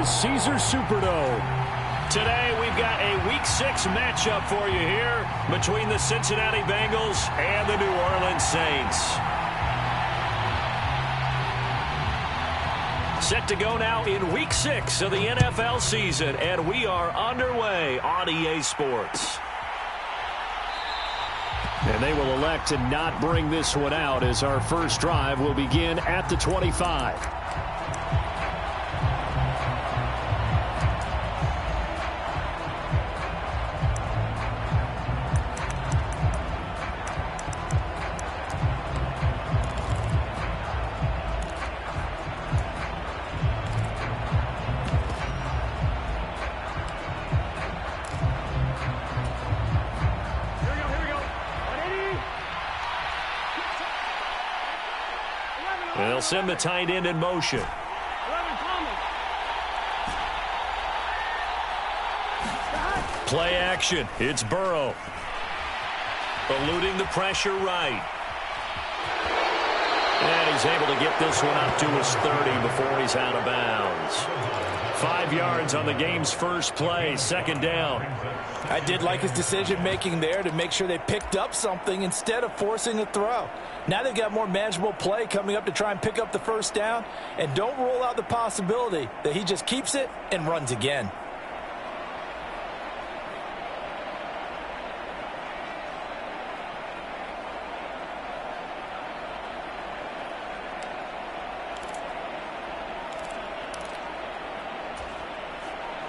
Caesar Superdome. Today, we've got a Week 6 matchup for you here between the Cincinnati Bengals and the New Orleans Saints. Set to go now in Week 6 of the NFL season, and we are underway on EA Sports. And they will elect to not bring this one out as our first drive will begin at the 25. They'll send the tight end in motion. Play action. It's Burrow. Eluding the pressure right. And he's able to get this one up to his 30 before he's out of bounds. 5 yards on the game's first play, second down. I did like his decision-making there to make sure they picked up something instead of forcing a throw. Now they've got more manageable play coming up to try and pick up the first down, and don't rule out the possibility that he just keeps it and runs again.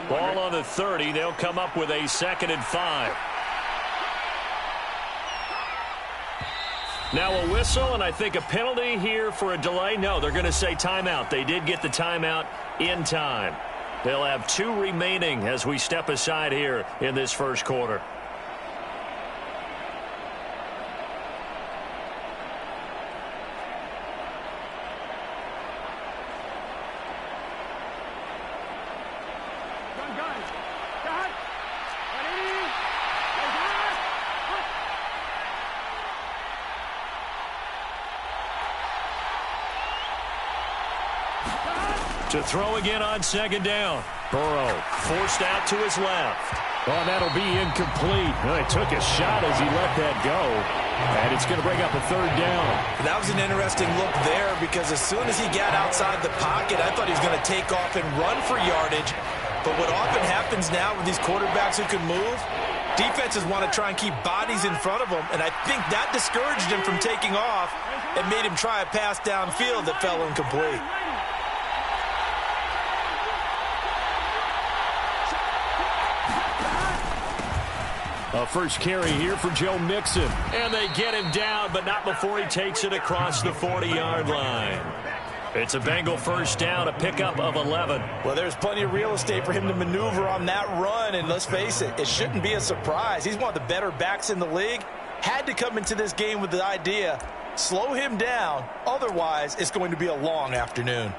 Ball on the 30. They'll come up with a 2nd and 5. Now a whistle, and I think a penalty here for a delay. No, they're going to say timeout. They did get the timeout in time. They'll have 2 remaining as we step aside here in this first quarter. To throw again on 2nd down. Burrow forced out to his left. Oh, and that'll be incomplete. Well, he took a shot as he let that go. And it's going to bring up a 3rd down. That was an interesting look there because as soon as he got outside the pocket, I thought he was going to take off and run for yardage. But what often happens now with these quarterbacks who can move, defenses want to try and keep bodies in front of them. And I think that discouraged him from taking off and made him try a pass downfield that fell incomplete. A first carry here for Joe Mixon. And they get him down, but not before he takes it across the 40-yard line. It's a Bengal first down, a pickup of 11. Well, there's plenty of real estate for him to maneuver on that run, and let's face it, it shouldn't be a surprise. He's one of the better backs in the league. Had to come into this game with the idea, slow him down, otherwise it's going to be a long afternoon.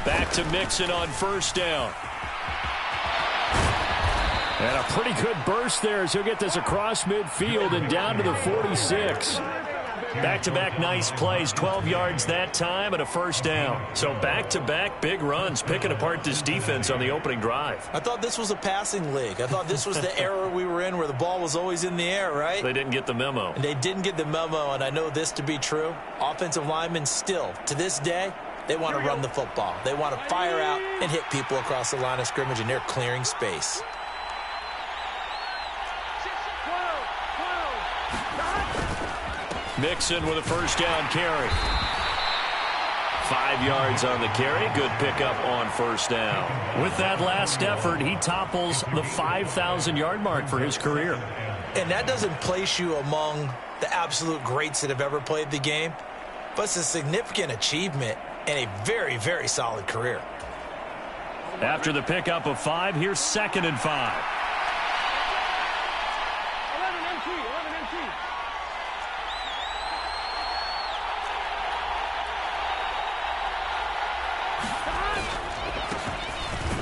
Back to Mixon on first down. And a pretty good burst there as he'll get this across midfield and down to the 46. Back-to-back nice plays, 12 yards that time and a first down. So back-to-back big runs, picking apart this defense on the opening drive. I thought this was a passing league. I thought this was the era we were in where the ball was always in the air, right? They didn't get the memo. And they didn't get the memo, and I know this to be true. Offensive linemen still, to this day, they want to run the football. They want to fire out and hit people across the line of scrimmage, and they're clearing space. Mixon with a first down carry. 5 yards on the carry. Good pickup on first down. With that last effort, he topples the 5,000-yard mark for his career. And that doesn't place you among the absolute greats that have ever played the game, but it's a significant achievement and a very, very solid career. After the pickup of 5, here's 2nd and 5.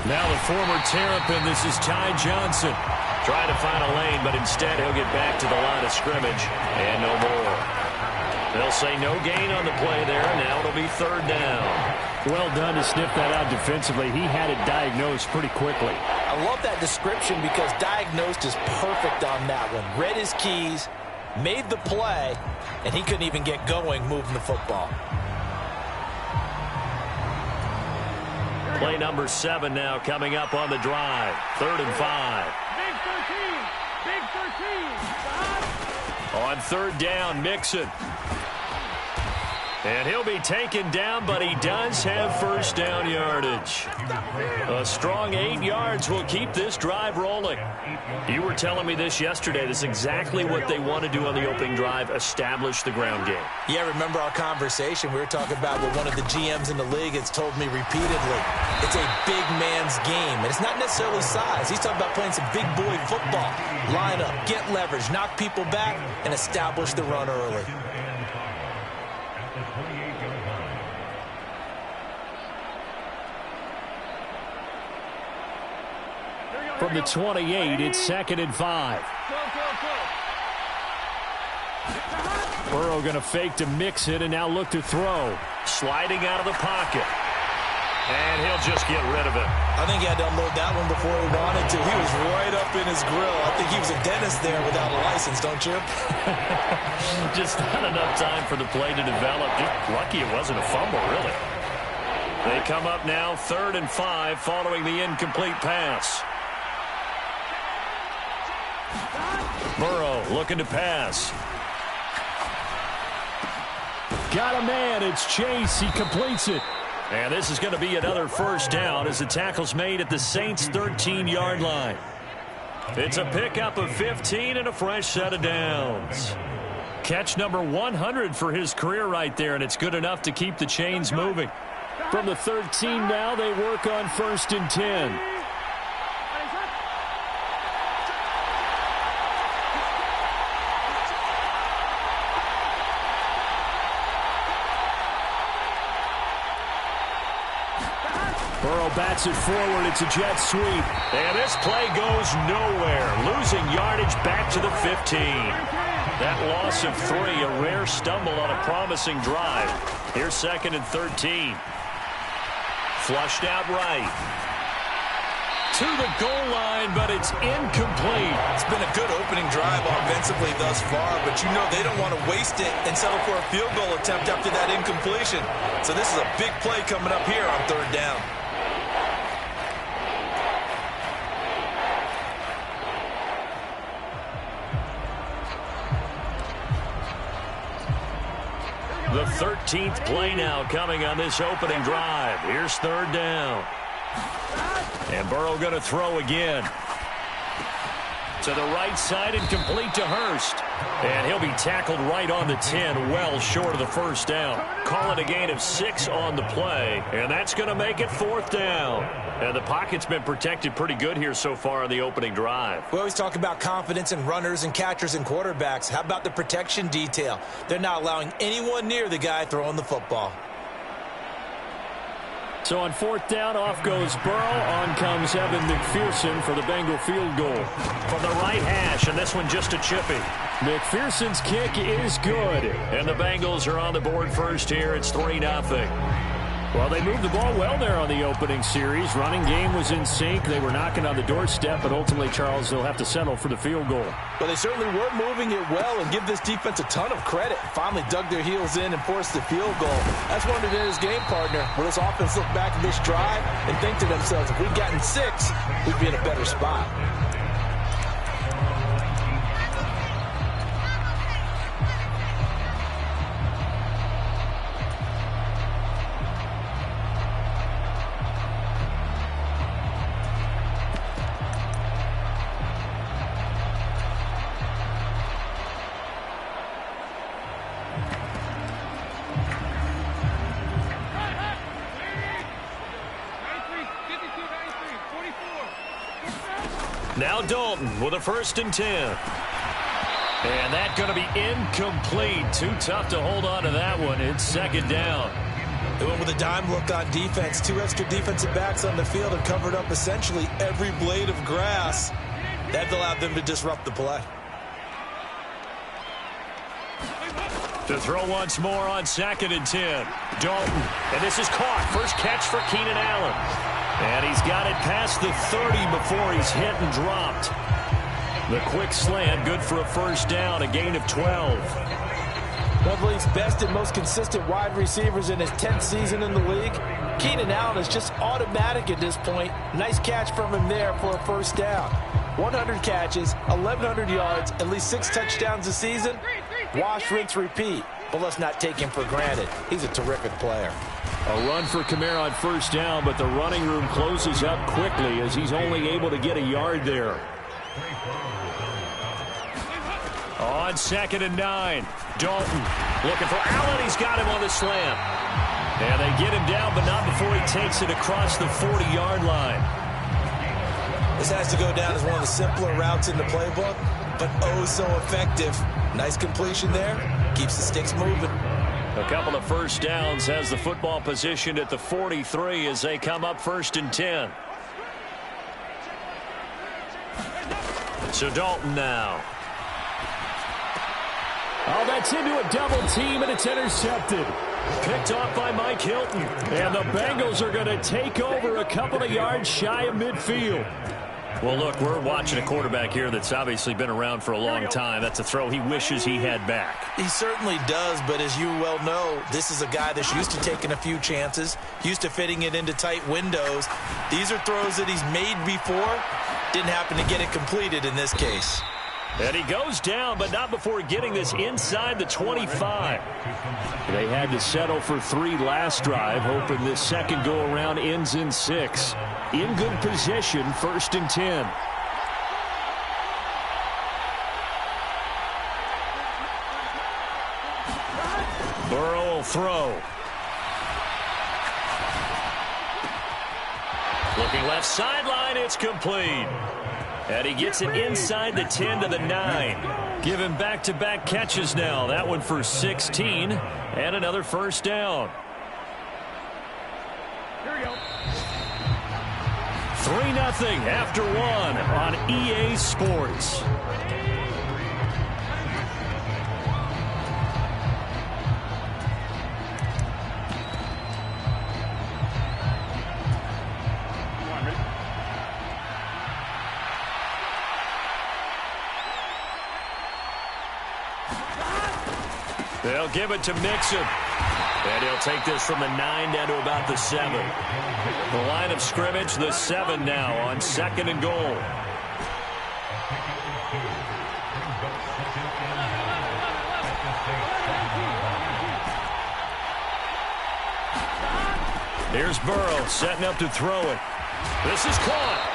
Now the former Terrapin, this is Ty Johnson. Trying to find a lane, but instead he'll get back to the line of scrimmage and no more. They'll say no gain on the play there. Now it'll be third down. Well done to sniff that out defensively. He had it diagnosed pretty quickly. I love that description because diagnosed is perfect on that one. Read his keys, made the play, and he couldn't even get going moving the football. Play number 7 now coming up on the drive. 3rd and 5. Big 13. Big 13. On 3rd down, Mixon. And he'll be taken down, but he does have first down yardage. A strong 8 yards will keep this drive rolling. You were telling me this yesterday. This is exactly what they want to do on the opening drive, establish the ground game. Yeah, remember our conversation? We were talking about what one of the GMs in the league has told me repeatedly. It's a big man's game, and it's not necessarily size. He's talking about playing some big boy football. Line up, get leverage, knock people back, and establish the run early. From the 28, it's 2nd and 5. Burrow going to fake to mix it and now look to throw. Sliding out of the pocket. And he'll just get rid of it. I think he had to unload that one before he wanted to. He was right up in his grill. I think he was a dentist there without a license, don't you? Just not enough time for the play to develop. Just lucky it wasn't a fumble, really. They come up now 3rd and 5 following the incomplete pass. Burrow looking to pass. Got a man. It's Chase. He completes it. And this is going to be another first down as the tackle's made at the Saints' 13-yard line. It's a pickup of 15 and a fresh set of downs. Catch number 100 for his career right there, and it's good enough to keep the chains moving. From the 13 now, they work on 1st and 10. Burrow bats it forward. It's a jet sweep. And this play goes nowhere. Losing yardage back to the 15. That loss of 3, a rare stumble on a promising drive. Here's 2nd and 13. Flushed out right. To the goal line, but it's incomplete. It's been a good opening drive offensively thus far, but you know they don't want to waste it and settle for a field goal attempt after that incompletion. So this is a big play coming up here on 3rd down. The 13th play now coming on this opening drive. Here's 3rd down. And Burrow going to throw again. To the right side and complete to Hurst. And he'll be tackled right on the 10, well short of the first down. Call it a gain of 6 on the play. And that's going to make it 4th down. And the pocket's been protected pretty good here so far on the opening drive. We always talk about confidence in runners and catchers and quarterbacks. How about the protection detail? They're not allowing anyone near the guy throwing the football. So on 4th down, off goes Burrow. On comes Evan McPherson for the Bengal field goal. From the right hash, and this one just a chippy. McPherson's kick is good. And the Bengals are on the board first here. It's 3-0. Well, they moved the ball well there on the opening series. Running game was in sync. They were knocking on the doorstep, but ultimately, Charles, they'll have to settle for the field goal. Well, they certainly were moving it well and give this defense a ton of credit. Finally dug their heels in and forced the field goal. That's one of his game partner. Will this offense look back at this drive and think to themselves, if we'd gotten 6, we'd be in a better spot. Now Dalton with a 1st and 10. And that's going to be incomplete. Too tough to hold on to that one. It's 2nd down. They went with a dime look on defense. 2 extra defensive backs on the field and covered up essentially every blade of grass. That allowed them to disrupt the play. To throw once more on 2nd and 10. Dalton. And this is caught. First catch for Keenan Allen. And he's got it past the 30 before he's hit and dropped. The quick slant, good for a first down, a gain of 12. One of the league's best and most consistent wide receivers in his 10th season in the league. Keenan Allen is just automatic at this point. Nice catch from him there for a first down. 100 catches, 1,100 yards, at least 6 touchdowns a season. Wash, rinse, repeat. But let's not take him for granted. He's a terrific player. A run for Kamara on first down, but the running room closes up quickly as he's only able to get a yard there. On 2nd and 9, Dalton looking for Allen. He's got him on the slant. And they get him down, but not before he takes it across the 40-yard line. This has to go down as one of the simpler routes in the playbook, but oh so effective. Nice completion there. Keeps the sticks moving. A couple of first downs, has the football positioned at the 43 as they come up 1st and 10. So Dalton now. Oh, that's into a double team, and it's intercepted. Picked off by Mike Hilton. And the Bengals are going to take over a couple of yards shy of midfield. Well, look, we're watching a quarterback here that's obviously been around for a long time. That's a throw he wishes he had back. He certainly does, but as you well know, this is a guy that's used to taking a few chances, used to fitting it into tight windows. These are throws that he's made before. Didn't happen to get it completed in this case. And he goes down, but not before getting this inside the 25. They had to settle for 3 last drive, hoping this second go-around ends in 6. In good position, 1st and 10. Burrow will throw. Looking left sideline, it's complete. And he gets it inside the 10 to the 9. Give him back-to-back catches now. That one for 16 and another first down. Here we go. 3-0 after 1 on EA Sports. They'll give it to Mixon. And he'll take this from the 9 down to about the 7. The line of scrimmage, the 7 now on 2nd and goal. Here's Burrow setting up to throw it. This is caught.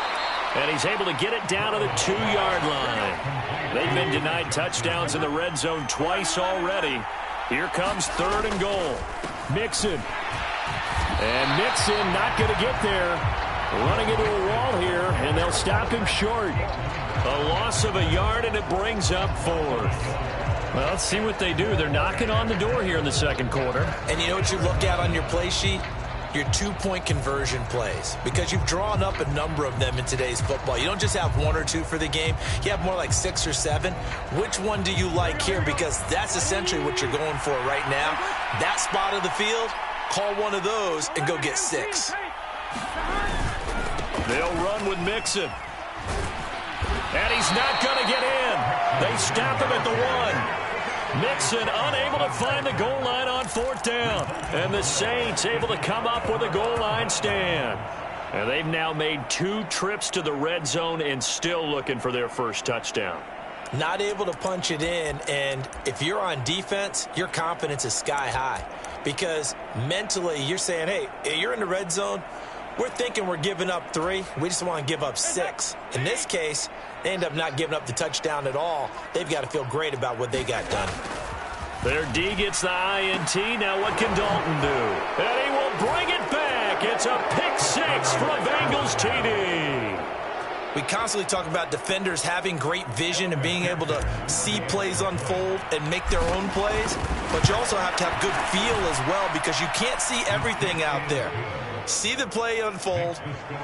And he's able to get it down to the 2-yard line. They've been denied touchdowns in the red zone twice already. Here comes 3rd and goal. Mixon. And Mixon not going to get there. Running into a wall here, and they'll stop him short. A loss of a yard, and it brings up 4th. Well, let's see what they do. They're knocking on the door here in the second quarter. And you know what you look at on your play sheet? Your 2-point conversion plays, because you've drawn up a number of them in today's football. You don't just have 1 or 2 for the game. You have more like 6 or 7. Which one do you like here? Because that's essentially what you're going for right now. That spot of the field, call one of those and go get 6. They'll run with Mixon. And he's not going to get in. They stop him at the 1. Mixon unable to find the goal line on 4th down. And the Saints able to come up with a goal line stand. And they've now made 2 trips to the red zone and still looking for their first touchdown. Not able to punch it in, and if you're on defense, your confidence is sky high. Because mentally, you're saying, hey, you're in the red zone. We're thinking we're giving up 3. We just want to give up 6. In this case, they end up not giving up the touchdown at all. They've got to feel great about what they got done. Their D gets the INT. Now what can Dalton do? And he will bring it back. It's a pick 6 for a Bengals TD. We constantly talk about defenders having great vision and being able to see plays unfold and make their own plays, but you also have to have good feel as well because you can't see everything out there. See the play unfold,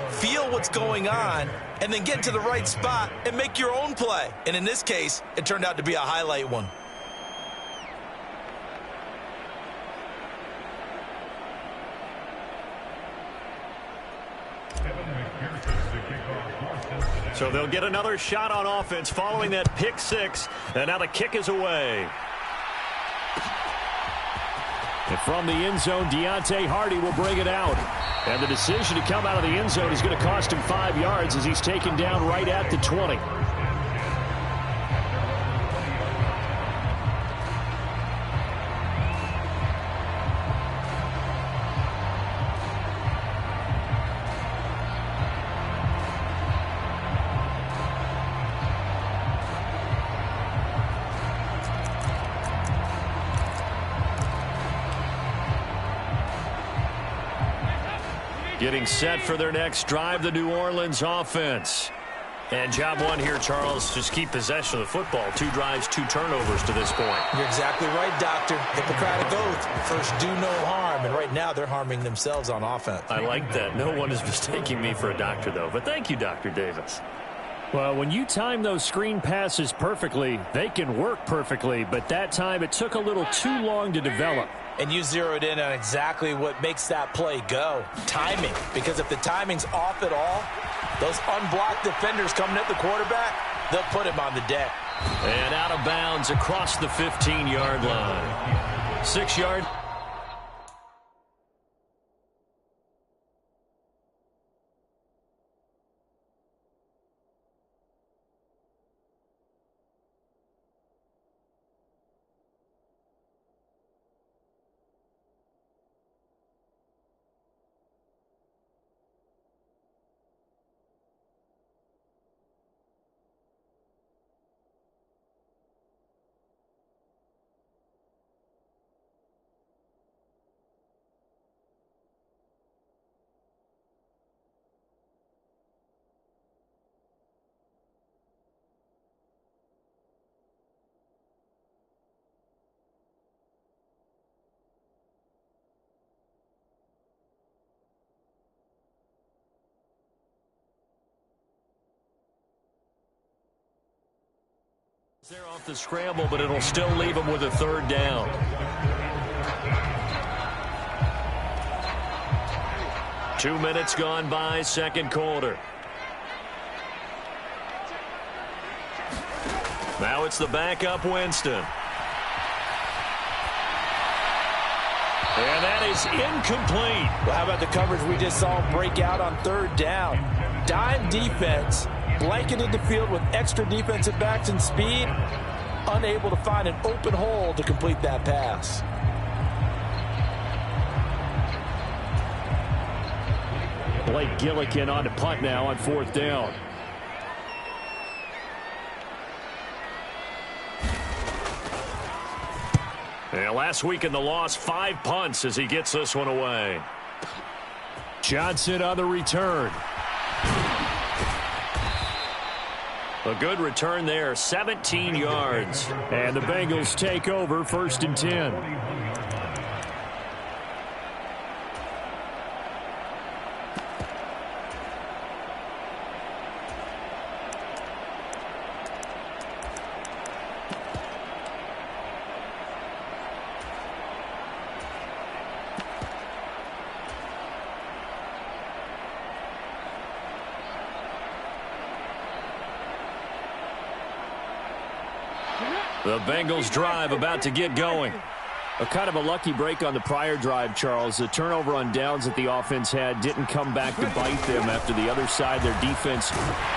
feel what's going on, and then get to the right spot and make your own play. And in this case, it turned out to be a highlight one. So they'll get another shot on offense following that pick six, and now the kick is away. And from the end zone, Deontay Hardy will bring it out. And the decision to come out of the end zone is going to cost him 5 yards as he's taken down right at the 20. Getting set for their next drive, the New Orleans offense. And job one here, Charles, just keep possession of the football. 2 drives, 2 turnovers to this point. You're exactly right, Doctor. Hippocratic oath. First, do no harm. And right now, they're harming themselves on offense. I like that. No one is mistaking me for a doctor, though. But thank you, Dr. Davis. Well, when you time those screen passes perfectly, they can work perfectly. But that time, it took a little too long to develop. And you zeroed in on exactly what makes that play go. Timing. Because if the timing's off at all, those unblocked defenders coming at the quarterback, they'll put him on the deck. And out of bounds across the 15-yard line. 6 yard. They're off the scramble, but it'll still leave them with a 3rd down. Two minutes gone by, second quarter. Now it's the backup Winston. And that is incomplete. Well, how about the coverage we just saw break out on 3rd down? Dime defense, blanketed the field with extra defensive backs and speed, unable to find an open hole to complete that pass. Blake Gillikin on to punt now on 4th down. And last week in the loss, 5 punts as he gets this one away. Johnson on the return. A good return there, 17 yards. And the Bengals take over 1st and 10. The Bengals drive about to get going. A kind of a lucky break on the prior drive, Charles. The turnover on downs that the offense had didn't come back to bite them after the other side. Their defense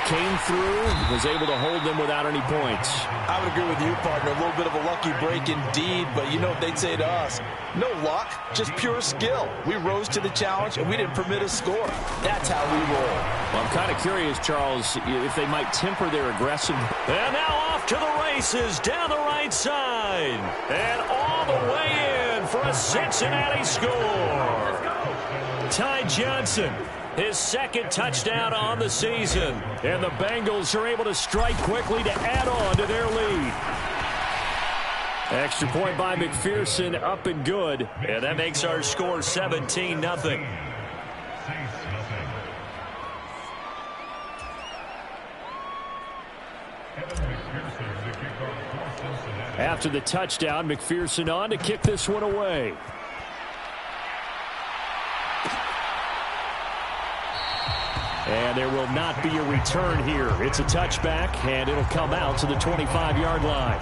came through, was able to hold them without any points. I would agree with you, partner. A little bit of a lucky break indeed, but you know what they'd say to us? No luck, just pure skill. We rose to the challenge, and we didn't permit a score. That's how we roll. Well, I'm kind of curious, Charles, if they might temper their aggressiveness. And now off to the races down the right side. And all the way in And for a Cincinnati score. Ty Johnson, his second touchdown on the season. And the Bengals are able to strike quickly to add on to their lead. Extra point by McPherson, up and good. And that makes our score 17-0. After the touchdown, McPherson on to kick this one away. And there will not be a return here. It's a touchback, and it'll come out to the 25-yard line.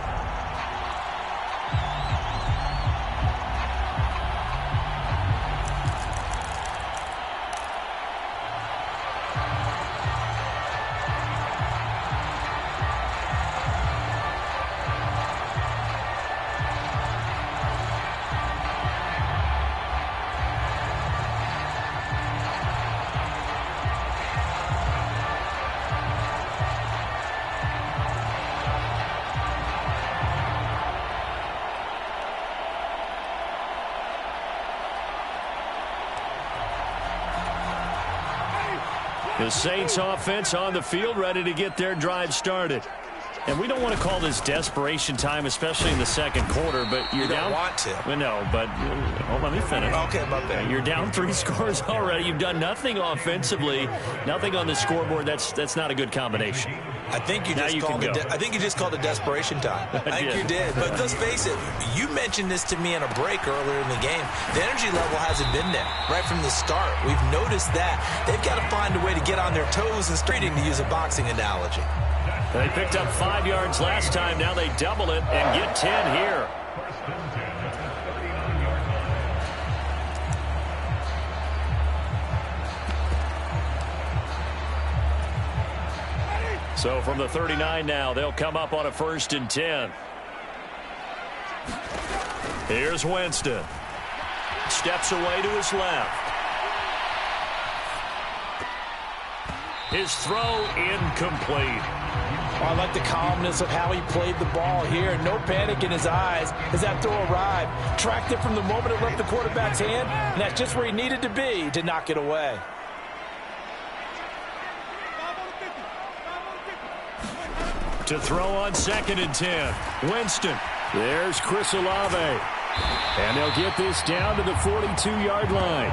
The Saints offense on the field, ready to get their drive started. And we don't want to call this desperation time, especially in the second quarter, but you're down. You don't want to. Well, no, but let me finish. Okay, my bad. You're down 3 scores already. You've done nothing offensively, nothing on the scoreboard. That's not a good combination. I think you just called it desperation time. I think you did. But let's face it, you mentioned this to me in a break earlier in the game. The energy level hasn't been there right from the start. We've noticed that. They've got to find a way to get on their toes and straighting, to use a boxing analogy. They picked up 5 yards last time. Now they double it and get 10 here. So from the 39 now, they'll come up on a 1st and 10. Here's Winston. Steps away to his left. His throw incomplete. I like the calmness of how he played the ball here. No panic in his eyes as that throw arrived. Tracked it from the moment it left the quarterback's hand, and that's just where he needed to be to knock it away. To throw on 2nd and 10. Winston. There's Chris Olave. And they'll get this down to the 42-yard line.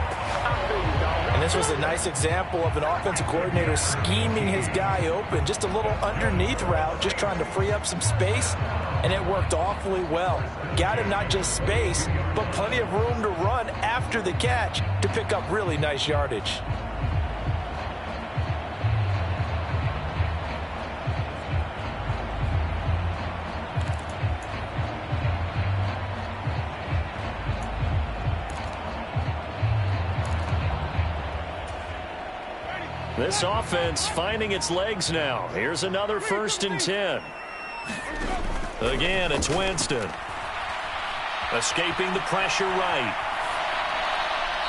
And this was a nice example of an offensive coordinator scheming his guy open. Just a little underneath route, just trying to free up some space. And it worked awfully well. Got him not just space, but plenty of room to run after the catch to pick up really nice yardage. This offense finding its legs now. Here's another 1st and 10. Again, it's Winston. Escaping the pressure right.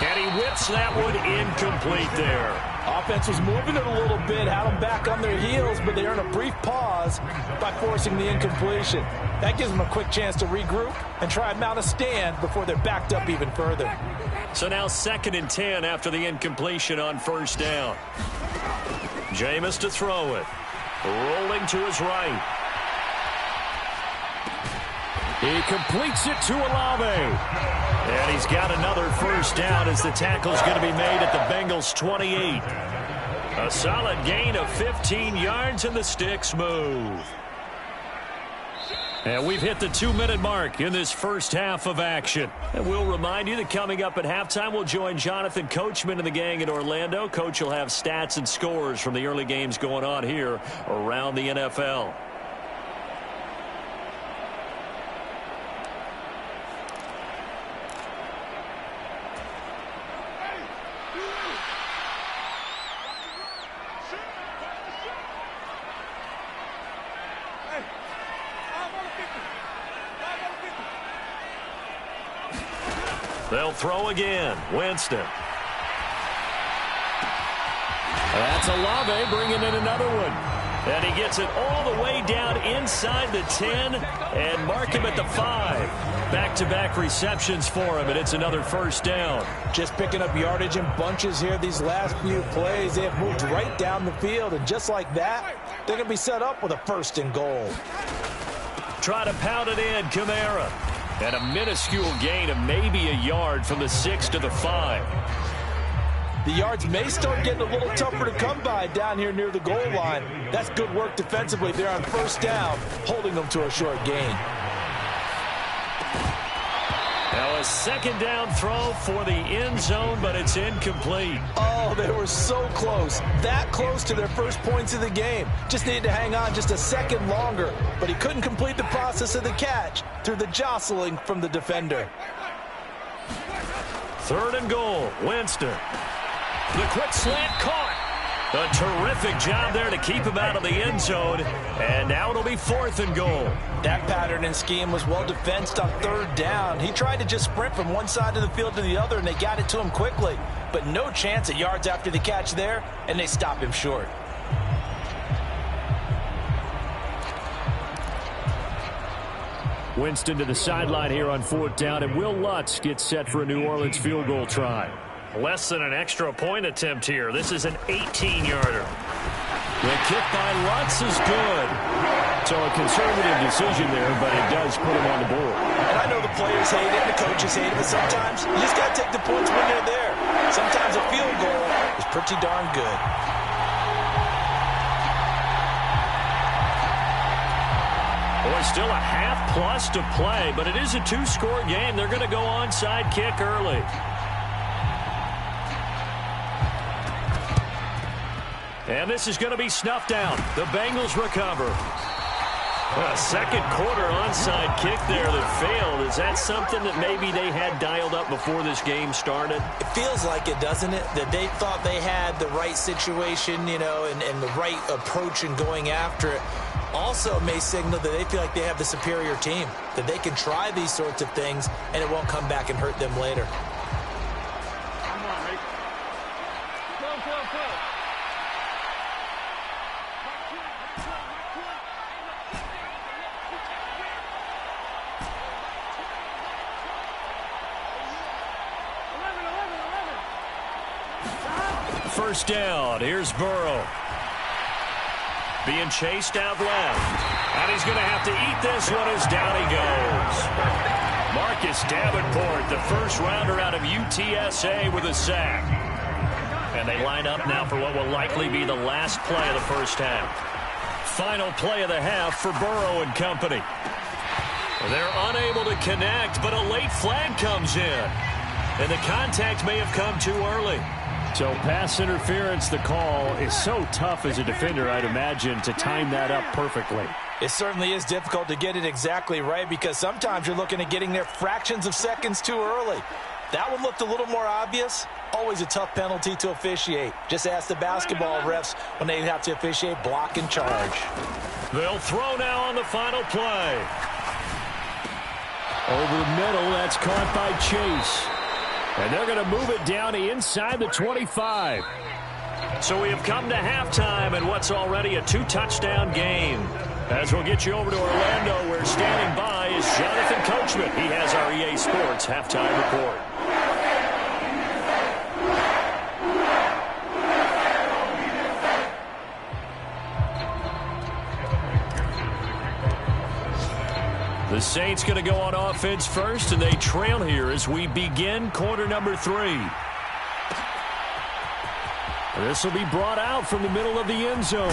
And he whips that one incomplete there. Offense was moving it a little bit, had them back on their heels, but they earn a brief pause by forcing the incompletion. That gives them a quick chance to regroup and try and mount a stand before they're backed up even further. So now 2nd and 10 after the incompletion on 1st down. Jameis to throw it. Rolling to his right. He completes it to Olave. And he's got another 1st down as the tackle's going to be made at the Bengals 28. A solid gain of 15 yards and the sticks move. And we've hit the 2-minute mark in this first half of action. And we'll remind you that coming up at halftime, we'll join Jonathan Coachman and the gang in Orlando. Coach will have stats and scores from the early games going on here around the NFL. They'll throw again. Winston. That's Olave bringing in another one. And he gets it all the way down inside the 10 and mark him at the 5. Back-to-back receptions for him, and it's another first down. Just picking up yardage in bunches here these last few plays. They have moved right down the field, and just like that, they're going to be set up with a 1st and goal. Try to pound it in, Kamara. And a minuscule gain of maybe a yard from the 6 to the 5. The yards may start getting a little tougher to come by down here near the goal line. That's good work defensively there on 1st down, holding them to a short gain. Now a 2nd down throw for the end zone, but it's incomplete. Oh, they were so close. That close to their first points of the game. Just needed to hang on just a second longer, but he couldn't complete the process of the catch through the jostling from the defender. 3rd and goal, Winston. The quick slant caught. A terrific job there to keep him out of the end zone. And now it'll be 4th and goal. That pattern and scheme was well defensed on 3rd down. He tried to just sprint from one side of the field to the other, and they got it to him quickly. But no chance at yards after the catch there, and they stop him short. Winston to the sideline here on 4th down, and Will Lutz gets set for a New Orleans field goal try. Less than an extra point attempt here. This is an 18-yarder. The kick by Lutz is good. So a conservative decision there, but it does put him on the board. And I know the players hate it, the coaches hate it, but sometimes you just got to take the points when they're there. Sometimes a field goal is pretty darn good. Boy, still a half-plus to play, but it is a 2-score game. They're going to go onside kick early. And this is going to be snuffed down. The Bengals recover. A 2nd quarter onside kick there that failed. Is that something that maybe they had dialed up before this game started? It feels like it, doesn't it? That they thought they had the right situation, you know, and the right approach in going after it. Also may signal that they feel like they have the superior team, that they can try these sorts of things and it won't come back and hurt them later. Come on, mate. Go. First down. Here's Burrow. Being chased out left. And he's going to have to eat this one as down he goes. Marcus Davenport, the first rounder out of UTSA with a sack. And they line up now for what will likely be the last play of the first half. Final play of the half for Burrow and company. They're unable to connect, but a late flag comes in. And the contact may have come too early. So pass interference, the call is so tough as a defender, I'd imagine, to time that up perfectly. It certainly is difficult to get it exactly right because sometimes you're looking at getting there fractions of seconds too early. That one looked a little more obvious. Always a tough penalty to officiate. Just ask the basketball refs when they have to officiate block and charge. They'll throw now on the final play. Over the middle, that's caught by Chase. And they're going to move it down inside the 25. So we have come to halftime in what's already a 2-touchdown game. As we'll get you over to Orlando, where standing by is Jonathan Coachman. He has our EA Sports halftime report. The Saints going to go on offense first, and they trail here as we begin quarter number 3. This will be brought out from the middle of the end zone.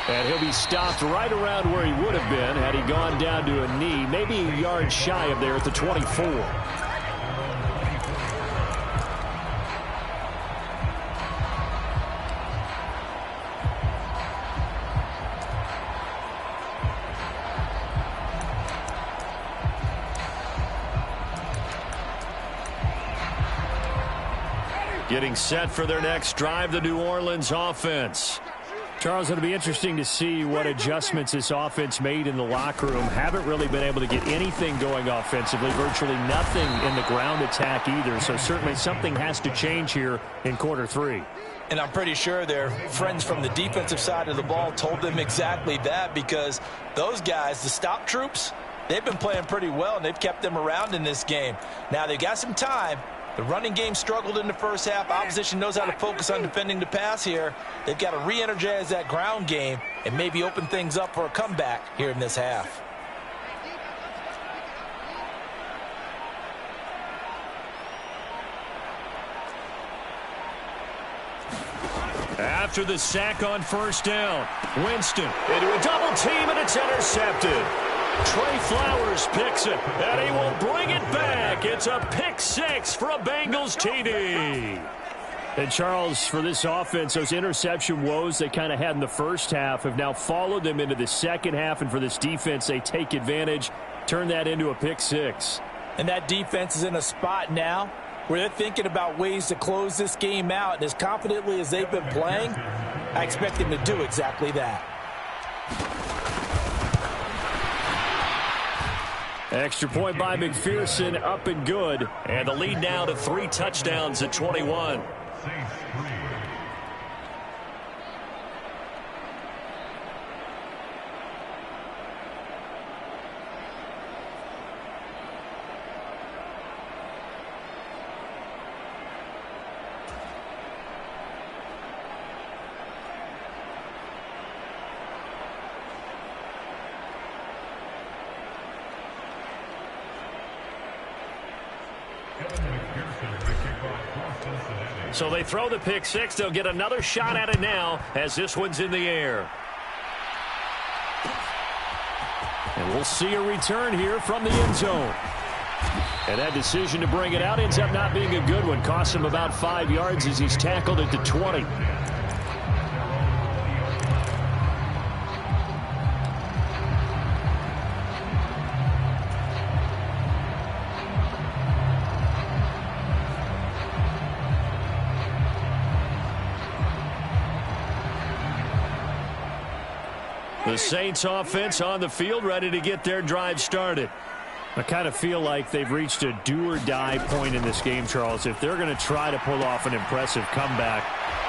And he'll be stopped right around where he would have been had he gone down to a knee, maybe a yard shy of there at the 24. Getting set for their next drive, the New Orleans offense. Charles, it'll be interesting to see what adjustments this offense made in the locker room. Haven't really been able to get anything going offensively, virtually nothing in the ground attack either. So certainly something has to change here in quarter three. And I'm pretty sure their friends from the defensive side of the ball told them exactly that, because those guys, the stop troops, they've been playing pretty well, and they've kept them around in this game. Now, they've got some time. The running game struggled in the first half. Opposition knows how to focus on defending the pass here. They've got to re-energize that ground game and maybe open things up for a comeback here in this half. After the sack on first down, Winston into a double team, and it's intercepted. Trey Flowers picks it, and he will bring it back. It's a pick six for a Bengals TD. And Charles, for this offense, those interception woes they kind of had in the first half have now followed them into the second half, and for this defense, they take advantage, turn that into a pick six. And that defense is in a spot now where they're thinking about ways to close this game out, and as confidently as they've been playing, I expect them to do exactly that. Extra point by McPherson, up and good. And the lead now to 3 touchdowns at 21. So they throw the pick six. They'll get another shot at it now as this one's in the air. And we'll see a return here from the end zone. And that decision to bring it out ends up not being a good one. Costs him about 5 yards as he's tackled at the 20. The Saints offense on the field, ready to get their drive started. I kind of feel like they've reached a do-or-die point in this game, Charles. If they're going to try to pull off an impressive comeback,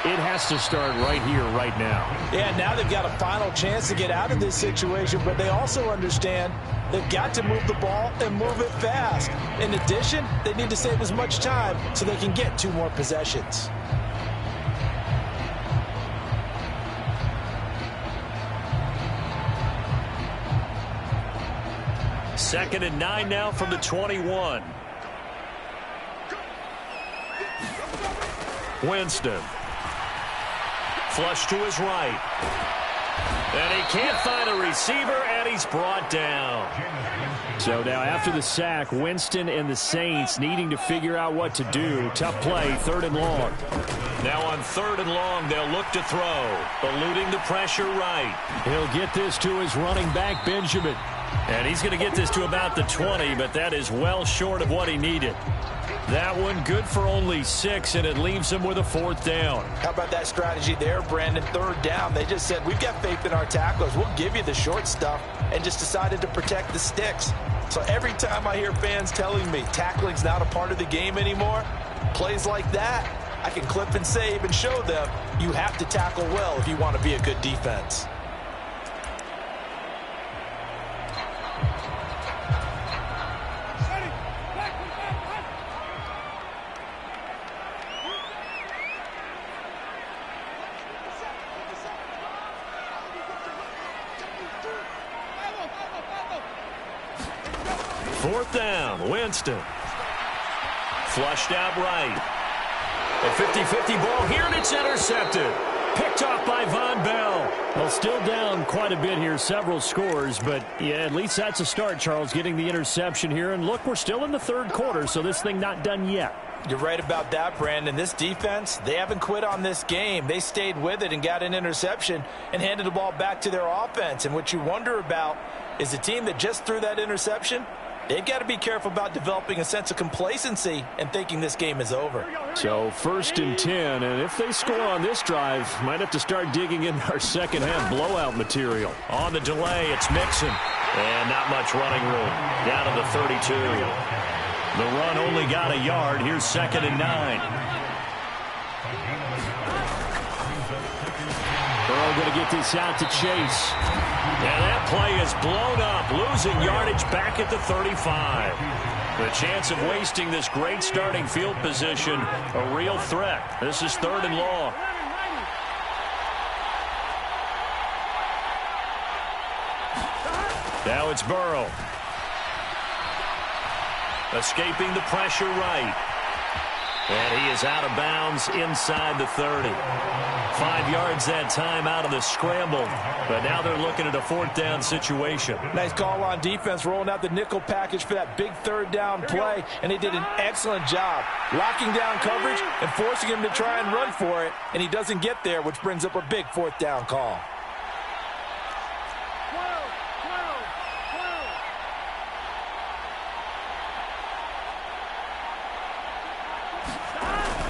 it has to start right here, right now. Yeah, now they've got a final chance to get out of this situation, but they also understand they've got to move the ball and move it fast. In addition, they need to save as much time so they can get 2 more possessions. Second and 9 now from the 21. Winston. Flush to his right. And he can't find a receiver, and he's brought down. So now after the sack, Winston and the Saints needing to figure out what to do. Tough play, 3rd and long. Now on 3rd and long, they'll look to throw. Eluding the pressure right. He'll get this to his running back, Benjamin. And he's going to get this to about the 20, but that is well short of what he needed. That one good for only 6, and it leaves him with a 4th down. How about that strategy there, Brandon? 3rd down. They just said, we've got faith in our tacklers. We'll give you the short stuff, and just decided to protect the sticks. So every time I hear fans telling me tackling's not a part of the game anymore, plays like that, I can clip and save and show them you have to tackle well if you want to be a good defense. Fourth down, Winston. Flushed out right. A 50-50 ball here, and it's intercepted. Picked off by Von Bell. Well, still down quite a bit here, several scores, but yeah, at least that's a start, Charles, getting the interception here. And look, we're still in the 3rd quarter, so this thing not done yet. You're right about that, Brandon. This defense, they haven't quit on this game. They stayed with it and got an interception and handed the ball back to their offense. And what you wonder about is the team that just threw that interception, They've got to be careful about developing a sense of complacency and thinking this game is over. So 1st and 10, and if they score on this drive, might have to start digging in our second half blowout material. On the delay, it's Mixon. And not much running room. Down to the 32. The run only got a yard. Here's 2nd and 9. Burrow going to get this out to Chase. And that play is blown up, losing yardage back at the 35. The chance of wasting this great starting field position, a real threat. This is 3rd and long. Now it's Burrow. Escaping the pressure right. And he is out of bounds inside the 30. 5 yards that time out of the scramble. But now they're looking at a 4th down situation. Nice call on defense, rolling out the nickel package for that big 3rd down play. And they did an excellent job locking down coverage and forcing him to try and run for it. And he doesn't get there, which brings up a big 4th down call.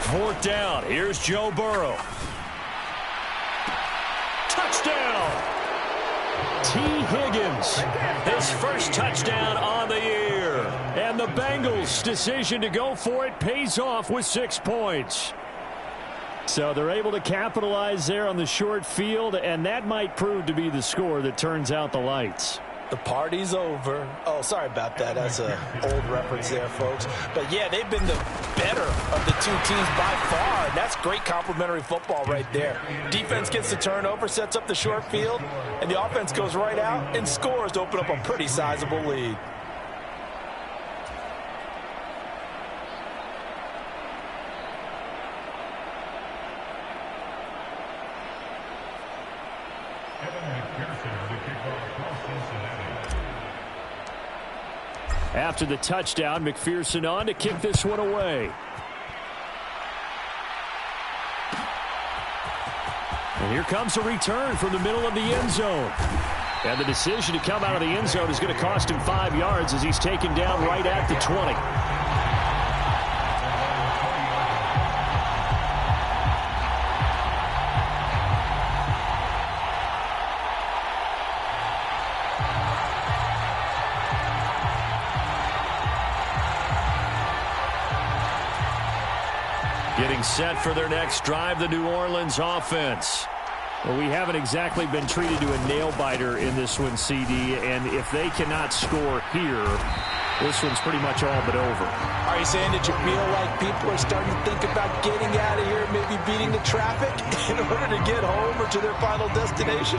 Fourth down. Here's Joe Burrow. Touchdown! T. Higgins. His first touchdown on the year. And the Bengals' decision to go for it pays off with 6 points. So they're able to capitalize there on the short field, and that might prove to be the score that turns out the lights. The party's over. Oh, sorry about that. That's an old reference there, folks. But, yeah, they've been the better of the two teams by far. That's great complimentary football right there. Defense gets the turnover, sets up the short field, and the offense goes right out and scores to open up a pretty sizable lead. After the touchdown, McPherson on to kick this one away. And here comes a return from the middle of the end zone. And the decision to come out of the end zone is going to cost him 5 yards as he's taken down right at the 20. Getting set for their next drive, the New Orleans offense. Well, we haven't exactly been treated to a nail-biter in this one, CD, and if they cannot score here, this one's pretty much all but over. Are you saying that you feel like people are starting to think about getting out of here, maybe beating the traffic in order to get home or to their final destination?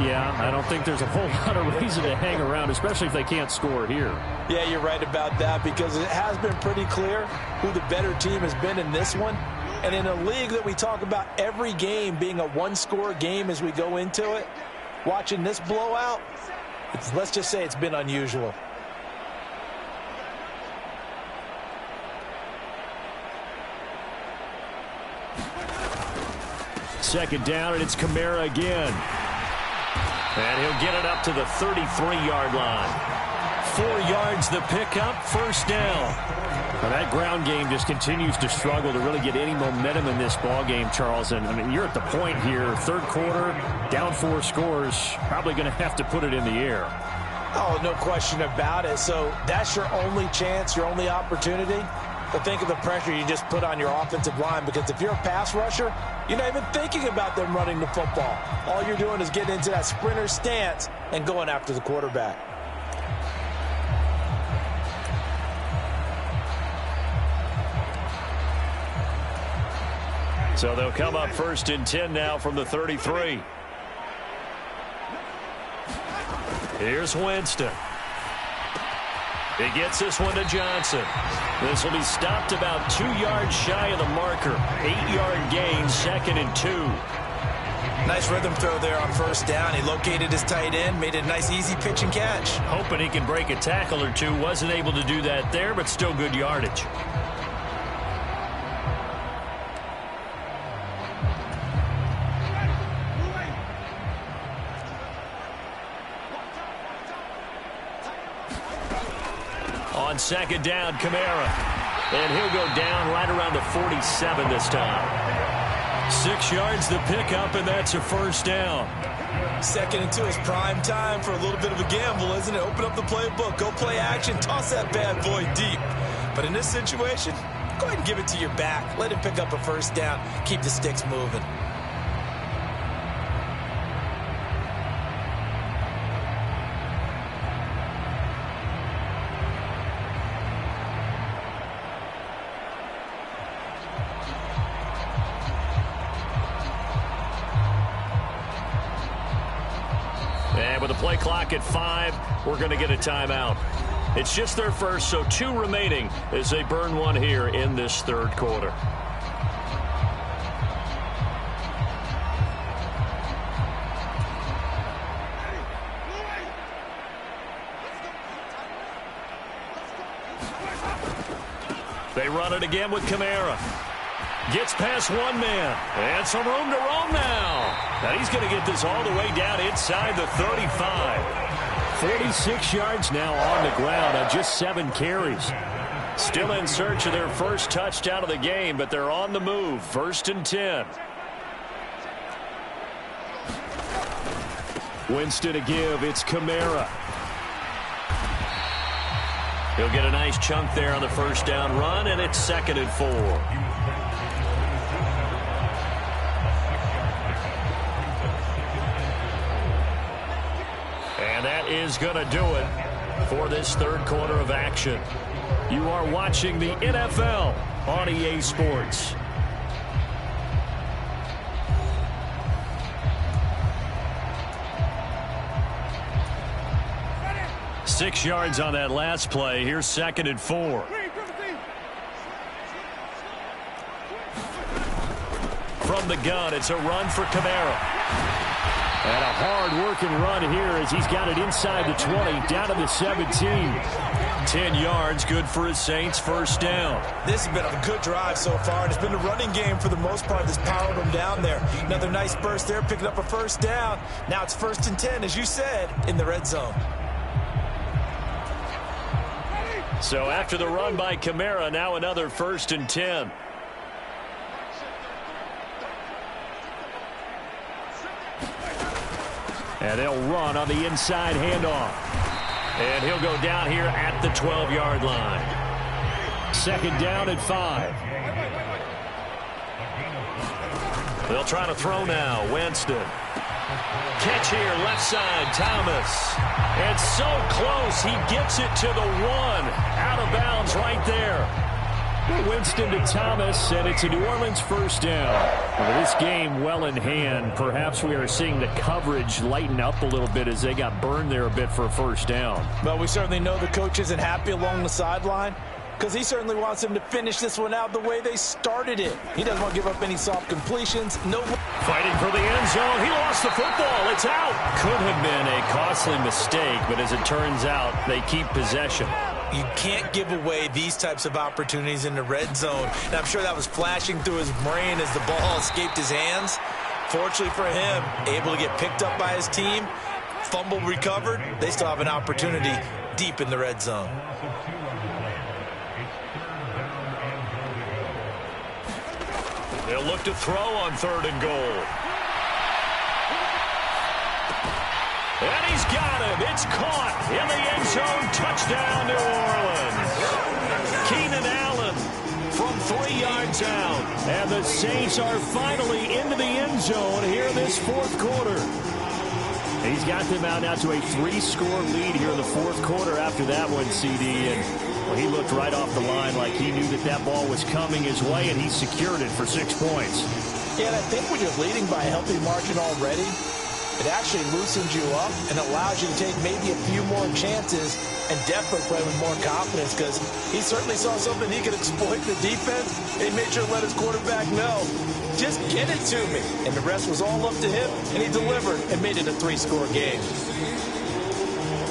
Yeah, I don't think there's a whole lot of reason to hang around, especially if they can't score here. Yeah, you're right about that, because it has been pretty clear who the better team has been in this one. And in a league that we talk about every game being a one-score game as we go into it, watching this blowout, let's just say it's been unusual. Second down, and it's Kamara again. And he'll get it up to the 33-yard line. 4 yards the pickup, 1st down. Now that ground game just continues to struggle to really get any momentum in this ball game, Charles. And I mean, you're at the point here, 3rd quarter, down 4 scores, probably going to have to put it in the air. Oh, no question about it. So that's your only chance, your only opportunity. But think of the pressure you just put on your offensive line, because if you're a pass rusher, you're not even thinking about them running the football. All you're doing is getting into that sprinter stance and going after the quarterback. So they'll come up 1st and 10 now from the 33. Here's Winston. He gets this one to Johnson. This will be stopped about 2 yards shy of the marker. 8-yard gain, 2nd and 2. Nice rhythm throw there on 1st down. He located his tight end, made a nice easy pitch and catch. Hoping he can break a tackle or two. Wasn't able to do that there, but still good yardage. On second down, Kamara. And he'll go down right around the 47 this time. 6 yards the pickup, and that's a first down. 2nd and 2 is prime time for a little bit of a gamble, isn't it? Open up the playbook, go play action, toss that bad boy deep. But in this situation, go ahead and give it to your back. Let him pick up a first down. Keep the sticks moving. And with the play clock at 5, we're going to get a timeout. It's just their first, so 2 remaining as they burn one here in this third quarter. They run it again with Kamara. Gets past one man. And some room to roam now. And he's going to get this all the way down inside the 35. 46 yards now on the ground on just 7 carries. Still in search of their first touchdown of the game, but they're on the move. 1st and 10. Winston to give. It's Kamara. He'll get a nice chunk there on the first down run, and it's 2nd and 4. And that is going to do it for this third quarter of action. You are watching the NFL on EA Sports. Six yards on that last play. Here's 2nd and 4. From the gun, it's a run for Kamara. And a hard-working run here as he's got it inside the 20, down to the 17. 10 yards, good for his Saints, first down. This has been a good drive so far, and it's been a running game for the most part that's powered them down there. Another nice burst there, picking up a first down. Now it's 1st and 10, as you said, in the red zone. So after the run by Kamara, now another 1st and 10. And they'll run on the inside handoff. And he'll go down here at the 12-yard line. 2nd down and 5. They'll try to throw now. Winston. Catch here, left side, Thomas. And so close, he gets it to the 1. Out of bounds right there. Winston to Thomas, and it's a New Orleans first down. Well, this game well in hand. Perhaps we are seeing the coverage lighten up a little bit as they got burned there a bit for a first down. Well, we certainly know the coach isn't happy along the sideline because he certainly wants them to finish this one out the way they started it. He doesn't want to give up any soft completions. No. Fighting for the end zone. He lost the football. It's out. Could have been a costly mistake, but as it turns out, they keep possession. You can't give away these types of opportunities in the red zone. And I'm sure that was flashing through his brain as the ball escaped his hands. Fortunately for him, able to get picked up by his team, fumble recovered. They still have an opportunity deep in the red zone. They'll look to throw on 3rd and goal. And he's got him. It's caught in the end zone. Touchdown, New Orleans. Keenan Allen from 3 yards out. And the Saints are finally into the end zone here this 4th quarter. He's got them out now to a 3-score lead here in the 4th quarter after that one, CD. And well, he looked right off the line like he knew that that ball was coming his way, and he secured it for 6 points. Yeah, and I think when you're leading by a healthy margin already, it actually loosens you up and allows you to take maybe a few more chances and definitely play with more confidence because he certainly saw something he could exploit in the defense. And he made sure to let his quarterback know, just get it to me. And the rest was all up to him, and he delivered and made it a 3-score game.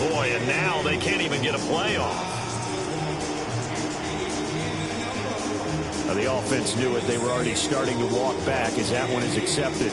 Boy, and now they can't even get a play off. Now, the offense knew it. They were already starting to walk back as that one is accepted.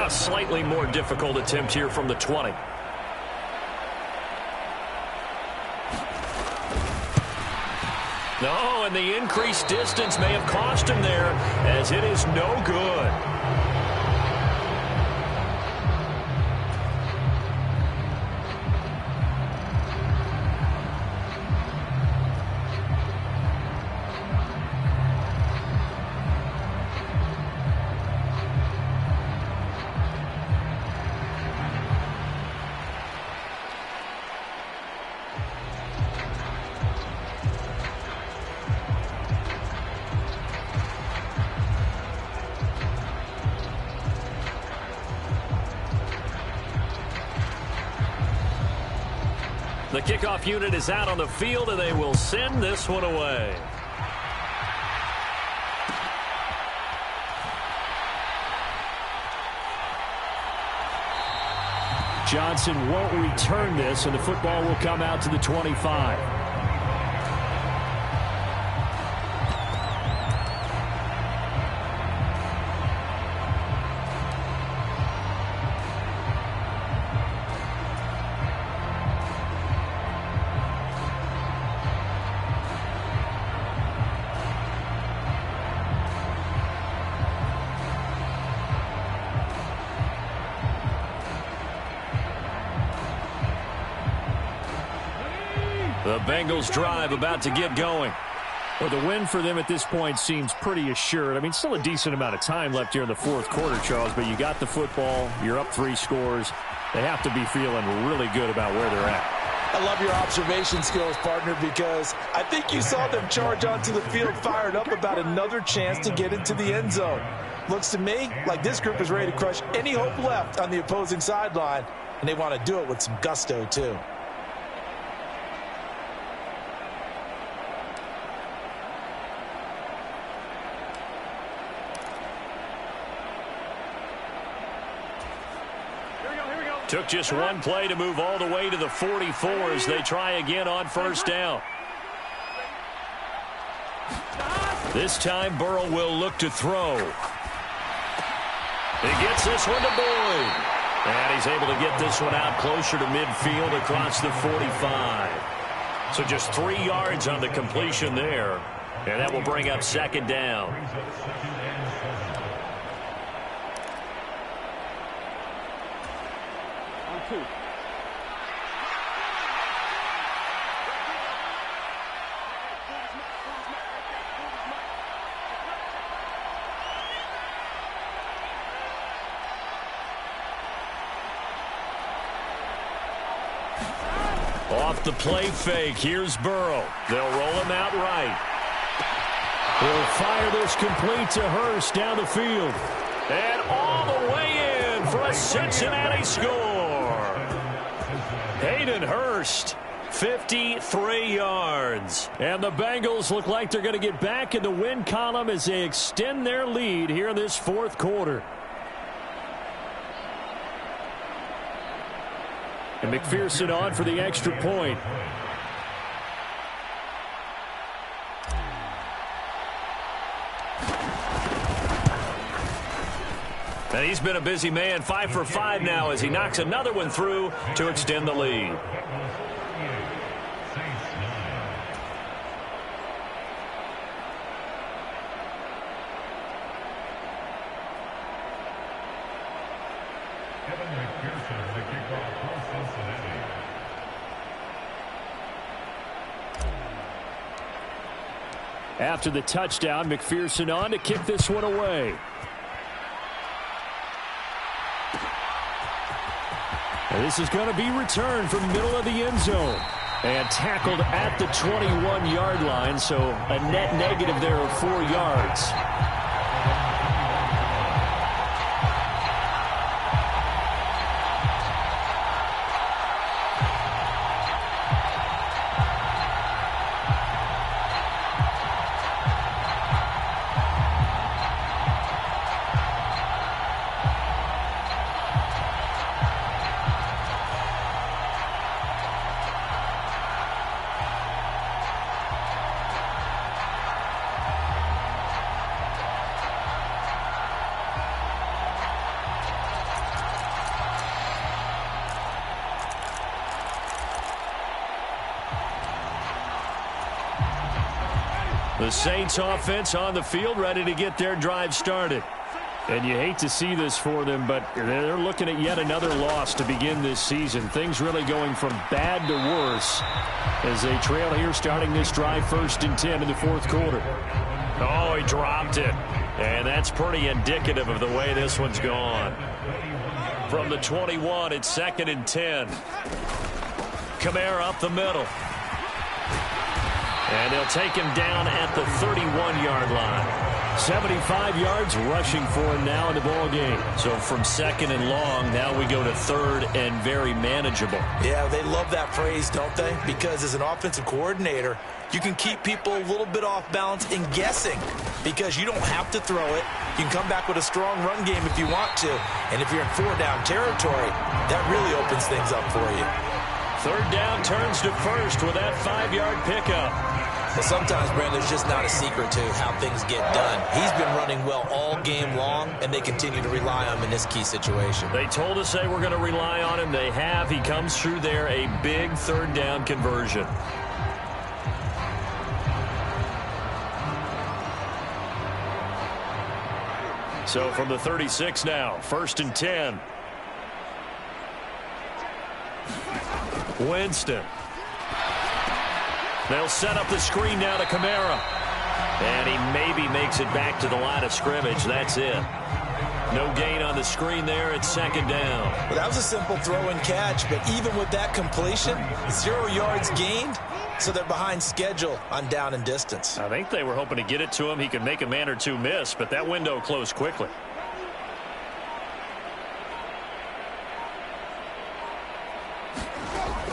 A slightly more difficult attempt here from the 20. No, and the increased distance may have cost him there, as it is no good. The kickoff unit is out on the field, and they will send this one away. Johnson won't return this, and the football will come out to the 25. The Bengals drive about to get going. Well, the win for them at this point seems pretty assured. I mean, still a decent amount of time left here in the fourth quarter, Charles, but you got the football. You're up 3 scores. They have to be feeling really good about where they're at. I love your observation skills, partner, because I think you saw them charge onto the field fired up about another chance to get into the end zone. Looks to me like this group is ready to crush any hope left on the opposing sideline, and they want to do it with some gusto, too. Took just one play to move all the way to the 44 as they try again on first down. This time Burrow will look to throw. He gets this one to Boyd. And he's able to get this one out closer to midfield across the 45. So just 3 yards on the completion there. And that will bring up second down. Off the play fake, here's Burrow. They'll roll him out right. He'll fire this complete to Hurst down the field. And all the way in for a Cincinnati score. Hayden Hurst, 53 yards. And the Bengals look like they're going to get back in the win column as they extend their lead here in this fourth quarter. And McPherson on for the extra point. And he's been a busy man, 5 for 5 now as he knocks another one through to extend the lead. After the touchdown, McPherson on to kick this one away. And this is going to be returned from middle of the end zone. And tackled at the 21-yard line, so a net negative there of 4 yards. The Saints offense on the field, ready to get their drive started. And you hate to see this for them, but they're looking at yet another loss to begin this season. Things really going from bad to worse as they trail here starting this drive 1st and 10 in the 4th quarter. Oh, he dropped it. And that's pretty indicative of the way this one's gone. From the 21, it's 2nd and 10. Kamara up the middle. And they'll take him down at the 31-yard line. 75 yards rushing for him now in the ball game. So from 2nd and long, now we go to 3rd and very manageable. Yeah, they love that phrase, don't they? Because as an offensive coordinator, you can keep people a little bit off balance and guessing because you don't have to throw it. You can come back with a strong run game if you want to. And if you're in 4-down territory, that really opens things up for you. 3rd down turns to 1st with that 5-yard pickup. Well, sometimes, Brandon, there's just not a secret to how things get done. He's been running well all game long, and they continue to rely on him in this key situation. They told us they were going to rely on him. They have. He comes through there, a big 3rd down conversion. So from the 36 now, 1st and 10. Winston. They'll set up the screen now to Kamara. And he maybe makes it back to the line of scrimmage. That's it. No gain on the screen there. It's 2nd down. Well, that was a simple throw and catch, but even with that completion, 0 yards gained, so they're behind schedule on down and distance. I think they were hoping to get it to him. He could make a man or two miss, but that window closed quickly.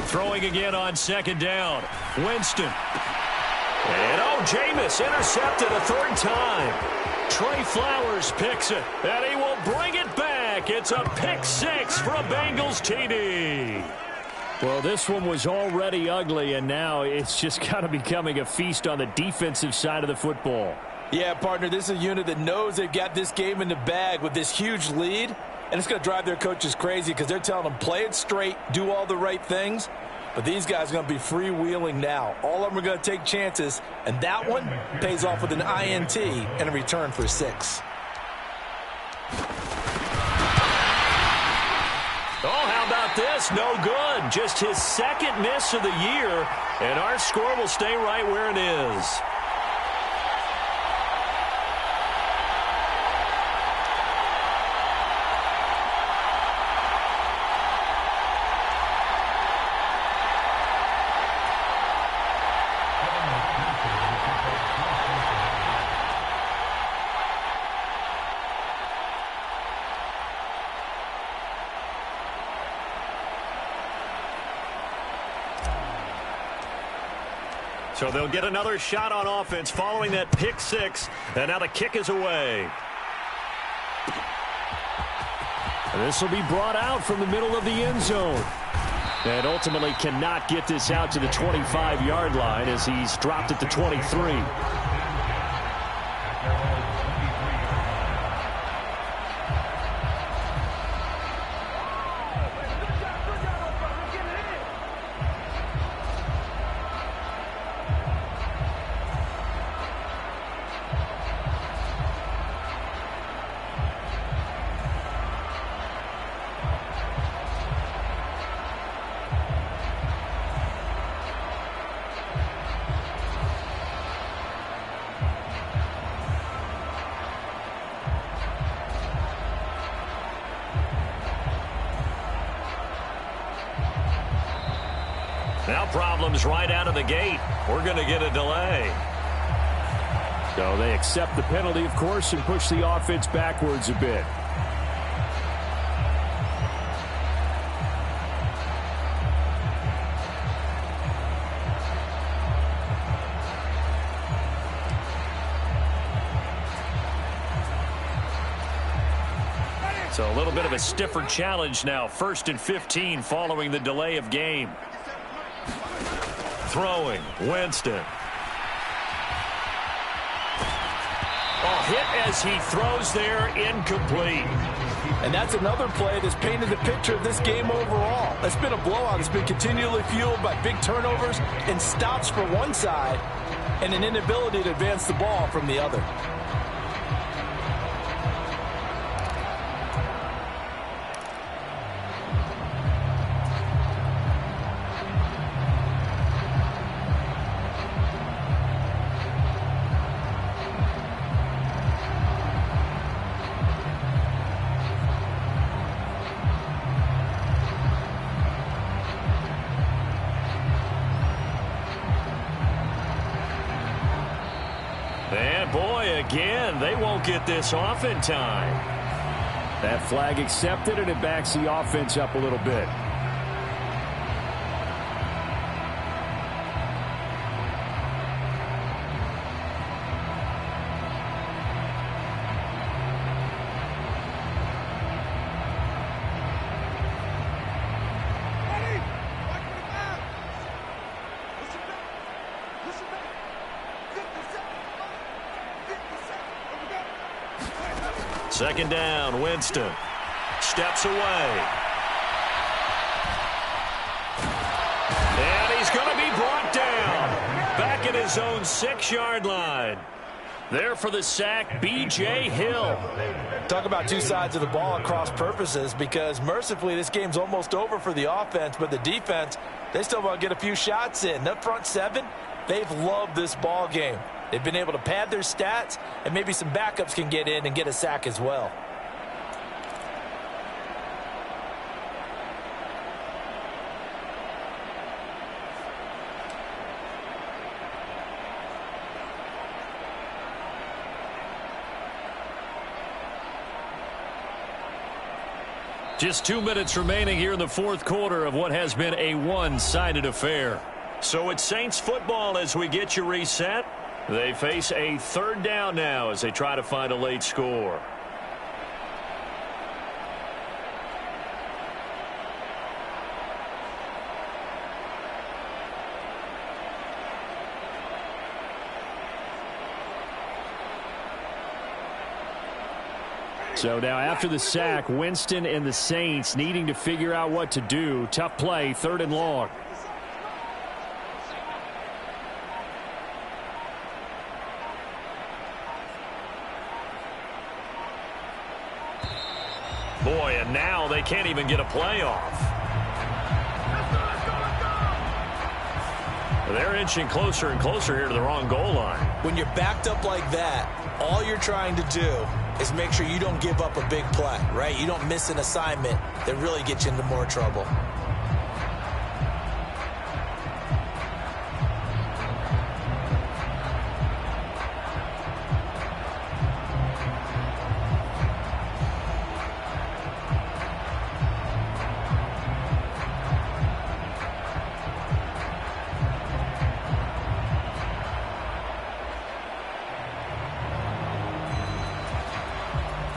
Throwing again on 2nd down. Winston. And Jameis intercepted a 3rd time. Trey Flowers picks it, and he will bring it back. It's a pick 6 for a Bengals TD. Well, this one was already ugly, and now it's just kind of becoming a feast on the defensive side of the football. Yeah, partner, this is a unit that knows they've got this game in the bag with this huge lead, and it's going to drive their coaches crazy because they're telling them play it straight, do all the right things. But these guys are going to be freewheeling now. All of them are going to take chances, and that one pays off with an INT and a return for 6. Oh, how about this? No good. Just his 2nd miss of the year, and our score will stay right where it is. So they'll get another shot on offense following that pick 6. And now the kick is away. And this will be brought out from the middle of the end zone. And ultimately cannot get this out to the 25-yard line as he's dropped at the 23. Now problems right out of the gate. We're going to get a delay. So they accept the penalty, of course, and push the offense backwards a bit. So a little bit of a stiffer challenge now. 1st and 15 following the delay of game. Throwing, Winston. Hit as he throws there, incomplete. And that's another play that's painted the picture of this game overall. It's been a blowout. It's been continually fueled by big turnovers and stops for one side and an inability to advance the ball from the other. And boy, again, they won't get this off in time. That flag accepted, and it backs the offense up a little bit. Second down, Winston steps away. And he's going to be brought down. Back at his own 6-yard line. There for the sack, B.J. Hill. Talk about two sides of the ball at cross purposes, because mercifully this game's almost over for the offense, but the defense, they still want to get a few shots in. That front seven, they've loved this ball game. They've been able to pad their stats, and maybe some backups can get in and get a sack as well. Just 2 minutes remaining here in the fourth quarter of what has been a one-sided affair. So it's Saints football as we get you reset. They face a third down now as they try to find a late score. So now after the sack, Winston and the Saints needing to figure out what to do. Tough play, 3rd and long. Boy, and now they can't even get a play off. They're inching closer and closer here to the wrong goal line. When you're backed up like that, all you're trying to do is make sure you don't give up a big play, right? You don't miss an assignment that really gets you into more trouble.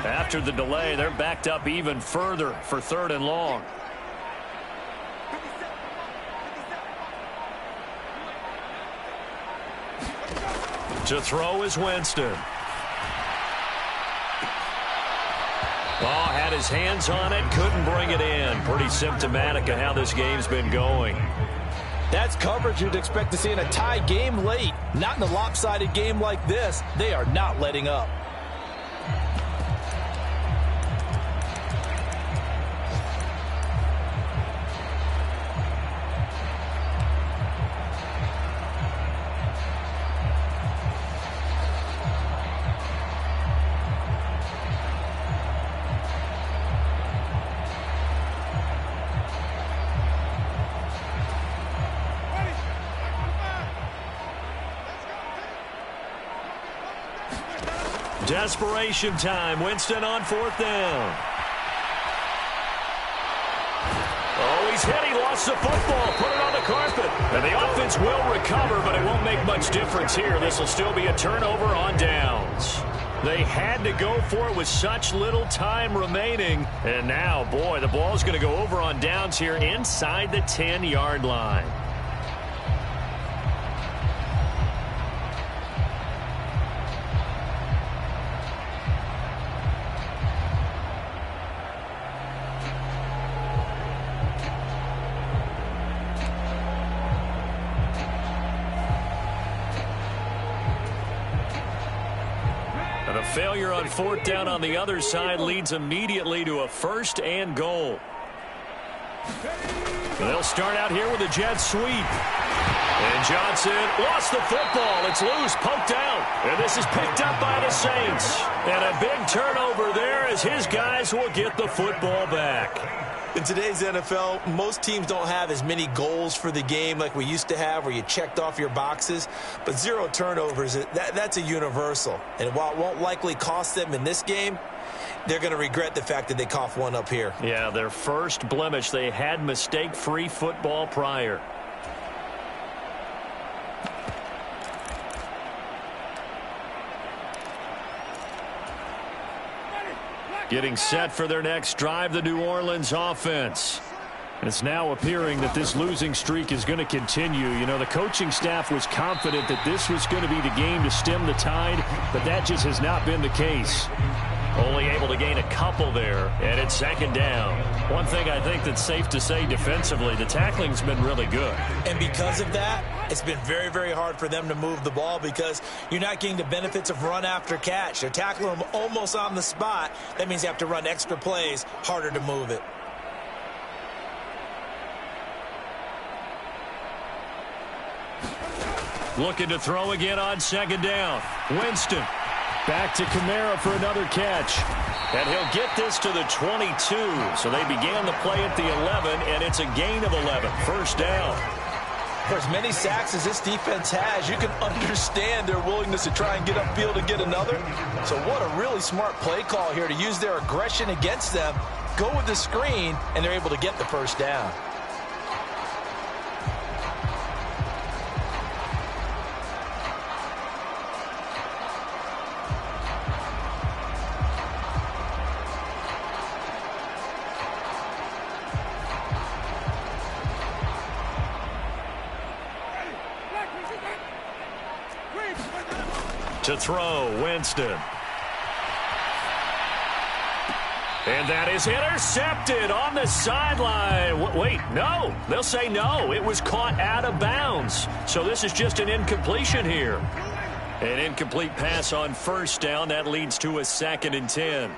After the delay, they're backed up even further for 3rd and long. To throw is Winston. Oh, had his hands on it, couldn't bring it in. Pretty symptomatic of how this game's been going. That's coverage you'd expect to see in a tie game late. Not in a lopsided game like this. They are not letting up. Desperation time. Winston on 4th down. Oh, he's hit. He lost the football. Put it on the carpet. And the offense will recover, but it won't make much difference here. This will still be a turnover on downs. They had to go for it with such little time remaining. And now, boy, the ball's going to go over on downs here inside the 10-yard line. failure on fourth down on the other side leads immediately to a 1st and goal. They'll start out here with a jet sweep. And Johnson lost the football. It's loose, poked out. And this is picked up by the Saints. And a big turnover there as his guys will get the football back. In today's NFL, most teams don't have as many goals for the game like we used to have where you checked off your boxes. But 0 turnovers, that's a universal. And while it won't likely cost them in this game, they're going to regret the fact that they coughed one up here. Yeah, their first blemish. They had mistake-free football prior. Getting set for their next drive, the New Orleans offense. It's now appearing that this losing streak is going to continue. You know, the coaching staff was confident that this was going to be the game to stem the tide, but that just has not been the case. Only able to gain a couple there, and it's 2nd down. One thing I think that's safe to say defensively, the tackling's been really good. And because of that, it's been very, very hard for them to move the ball because you're not getting the benefits of run after catch. They're tackling them almost on the spot. That means you have to run extra plays, harder to move it. Looking to throw again on 2nd down. Winston. Back to Kamara for another catch. And he'll get this to the 22. So they began the play at the 11, and it's a gain of 11. 1st down. For as many sacks as this defense has, you can understand their willingness to try and get upfield and get another. So what a really smart play call here to use their aggression against them, go with the screen, and they're able to get the 1st down. To throw, Winston. And that is intercepted on the sideline. Wait, no. They'll say no. It was caught out of bounds. So this is just an incompletion here. An incomplete pass on 1st down. That leads to a 2nd and 10.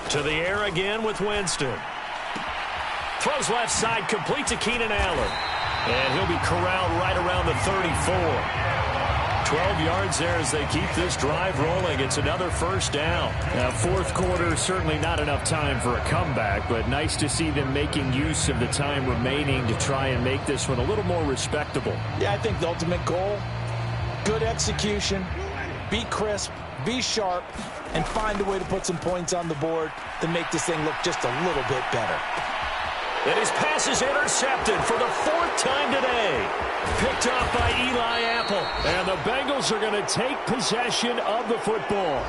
To the air again with Winston. Throws left side, complete to Keenan Allen. And he'll be corralled right around the 34. 12 yards there as they keep this drive rolling. It's another 1st down. Now, 4th quarter, certainly not enough time for a comeback, but nice to see them making use of the time remaining to try and make this one a little more respectable. Yeah, I think the ultimate goal, good execution, be crisp, be sharp, and find a way to put some points on the board to make this thing look just a little bit better. And his pass is intercepted for the 4th time today. Picked off by Eli Apple. And the Bengals are going to take possession of the football.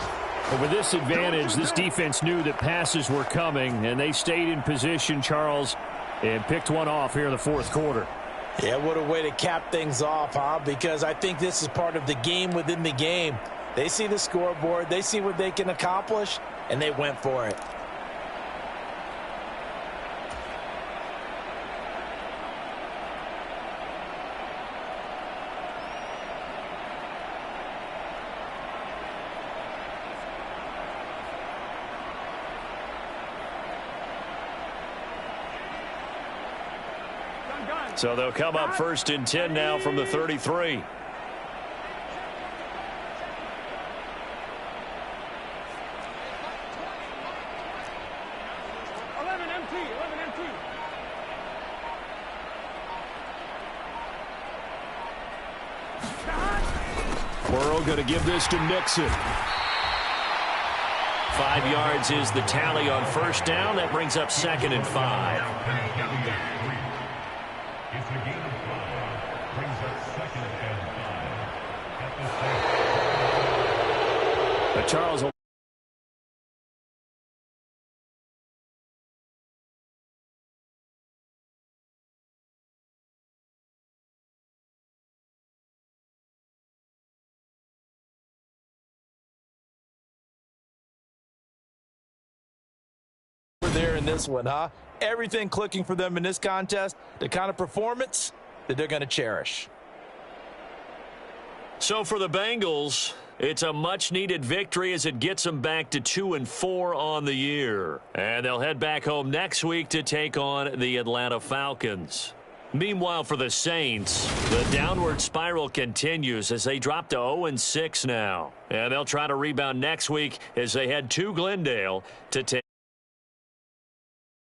But with this advantage, this defense knew that passes were coming, and they stayed in position, Charles, and picked one off here in the 4th quarter. Yeah, what a way to cap things off, huh? Because I think this is part of the game within the game. They see the scoreboard, they see what they can accomplish, and they went for it. So they'll come up 1st and 10 now from the 33. Burrow going to give this to Nixon. 5 yards is the tally on 1st down. That brings up 2nd and 5. Charles there in this one, huh? Everything clicking for them in this contest, the kind of performance that they're going to cherish. So for the Bengals, it's a much-needed victory as it gets them back to 2-4 on the year. And they'll head back home next week to take on the Atlanta Falcons. Meanwhile, for the Saints, the downward spiral continues as they drop to 0-6 now. And they'll try to rebound next week as they head to Glendale to take